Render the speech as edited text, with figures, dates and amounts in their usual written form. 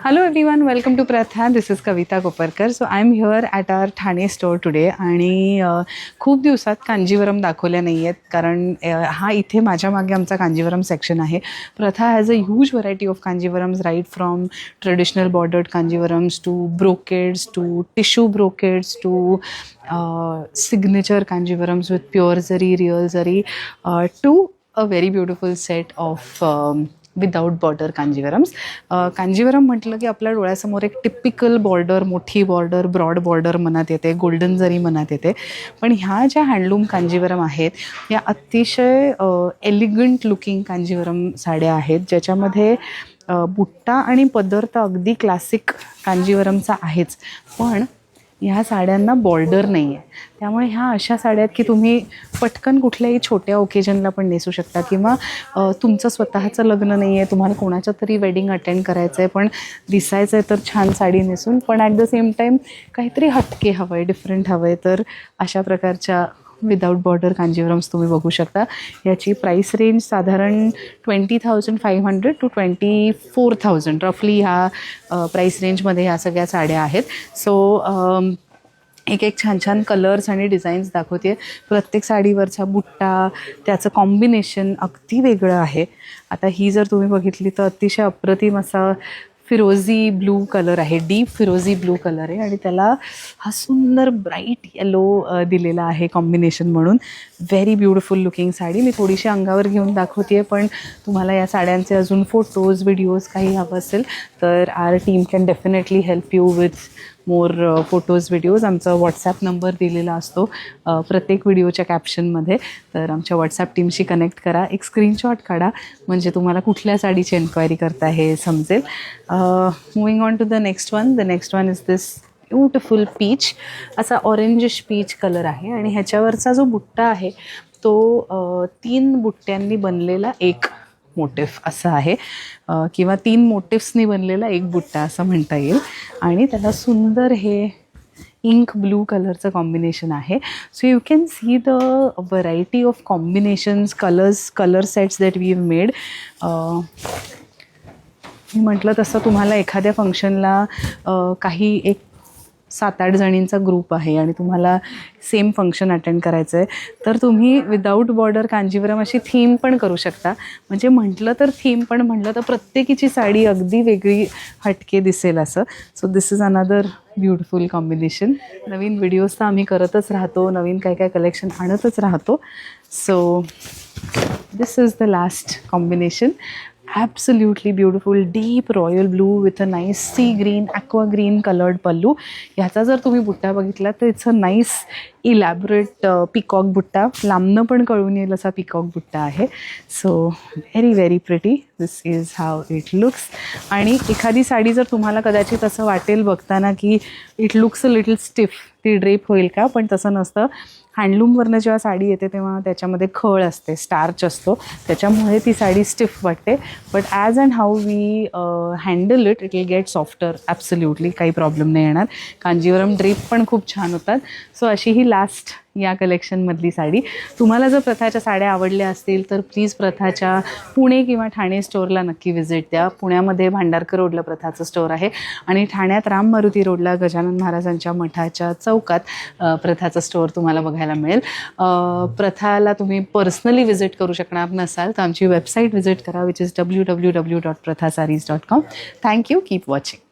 Hello everyone, welcome to Pratha. This is Kavita Koparkar. So I'm here at our Thane store today आणि खूप दिवसात कांजीवरम दाखवल्या नाही आहेत कारण हा इथे माझ्या मागे आमचा कांजीवरम सेक्शन आहे. Pratha has a huge variety of Kanjivarams, right from traditional bordered Kanjivarams to brocades to tissue brocades to signature Kanjivarams with pure zari, real zari to a very beautiful set of without border Kanjeevarams. Kanjeevaram म्हटलं की आपल्या डोळ्यासमोर एक typical border, मोठी border, broad border मनात येते, golden जरी मनात येते. पण ह्या ज्या हँडलूम कांजीवरम आहेत या अतिशय एलिगंट लुकिंग कांजीवरम साड्या आहेत ज्याच्यामध्ये बुट्टा आणि पदर तर अगदी क्लासिक कांजीवरमचा आहेच, पण ह्या साड्यांना बॉर्डर नाही आहे. त्यामुळे ह्या अशा साड्या आहेत की तुम्ही पटकन कुठल्याही छोट्या ओकेजनला पण नेसू शकता किंवा तुमचं स्वतःचं लग्न नाही आहे, तुम्हाला कोणाचं तरी वेडिंग अटेंड करायचं आहे पण दिसायचं आहे तर छान साडी नेसून, पण ॲट द सेम टाईम काहीतरी हटके हवं आहे, डिफरंट हवं आहे, तर अशा प्रकारच्या विदाउट बॉर्डर कांजीवरम्स तुम्ही बघू शकता. याची प्राईस रेंज साधारण 20,500 to 24,000 रफली ह्या प्राईस रेंजमध्ये ह्या सगळ्या साड्या आहेत. सो एक छान छान कलर्स आणि डिझाईन्स दाखवते. प्रत्येक साडीवरचा बुट्टा, त्याचं कॉम्बिनेशन अगदी वेगळं आहे. आता ही जर तुम्ही बघितली तर अतिशय अप्रतिम असा फिरोझी ब्लू कलर आहे, डीप फिरोझी ब्लू कलर आहे आणि त्याला हा सुंदर ब्राईट येलो दिलेला आहे कॉम्बिनेशन म्हणून. Very beautiful looking sari. मी थोडीशी अंगावर घेऊन दाखवते आहे, पण तुम्हाला या साड्यांचे अजून फोटोज, व्हिडिओज काही हवं असेल तर our team can definitely help you with more photos, videos. आमचा व्हॉट्सॲप नंबर दिलेला असतो प्रत्येक व्हिडिओच्या कॅप्शनमध्ये, तर आमच्या व्हॉट्सॲप टीमशी कनेक्ट करा, एक स्क्रीनशॉट काढा म्हणजे तुम्हाला कुठल्या साडीची एन्क्वायरी करता हे समजेल. Moving on to the next one. The next one is this beautiful peach, असा ऑरेंजिश पीच कलर आहे आणि ह्याच्यावरचा जो बुट्टा आहे तो 3 बुट्ट्यांनी बनलेला एक मोटिफ असा आहे किंवा 3 मोटिफ्सनी बनलेला एक बुट्टा असं म्हणता येईल आणि त्याला सुंदर हे इंक ब्लू कलरचं कॉम्बिनेशन आहे. So you can see the variety of combinations, colour sets that we have made. मी म्हटलं तसं तुम्हाला एखाद्या फंक्शनला काही एक 7-8 जणींचा ग्रुप आहे आणि तुम्हाला सेम फंक्शन अटेंड करायचं आहे तर तुम्ही विदाऊट बॉर्डर कांजीवरम अशी थीम पण करू शकता. म्हणजे म्हटलं तर थीम, पण म्हटलं तर प्रत्येकीची साडी अगदी वेगळी हटके दिसेल असं. So this is another beautiful combination. Naveen videos तर आम्ही करतच राहतो, नवीन काय काय कलेक्शन आणतच राहतो. So this is the last combination. Absolutely beautiful deep royal blue with a nice sea green, aqua green colored pallu. ह्याचा जर तुम्ही बुट्टा बघितला तर it's a nice elaborate peacock बुट्टा, लांबनं पण कळून येईल असा पिकॉक बुट्टा आहे. So very very pretty. This is how it looks. आणि एखादी साडी जर तुम्हाला कदाचित असं वाटेल बघताना की it looks a little stiff, ती ड्रेप होईल का, पण तसं नसतं. हँडलूमवरनं जेव्हा साडी येते तेव्हा त्याच्यामध्ये खळ असते, स्टार्च असतो, त्याच्यामुळे ती साडी स्टिफ वाटते. But as and how we handle it will get softer. Absolutely काही प्रॉब्लेम नाही येणार. कांजीवरम ड्रेप पण खूप छान होतात. सो अशी ही लास्ट या कलेक्शनमधली साडी. तुम्हाला जर प्रथाच्या साड्या आवडल्या असतील तर प्लीज प्रथाच्या पुणे किंवा ठाणे स्टोअरला नक्की व्हिजिट द्या. पुण्यामध्ये भांडारकर रोडला प्रथाचं स्टोअर आहे आणि ठाण्यात राम मारुती रोडला गजानन महाराजांच्या मठाच्या चौकात प्रथाचं स्टोअर तुम्हाला बघायला मिळेल. प्रथाला तुम्ही पर्सनली व्हिजिट करू शकणार नसाल तर आमची वेबसाईट व्हिजिट करा, which is www.prathasarees.com. Thank you. Keep watching.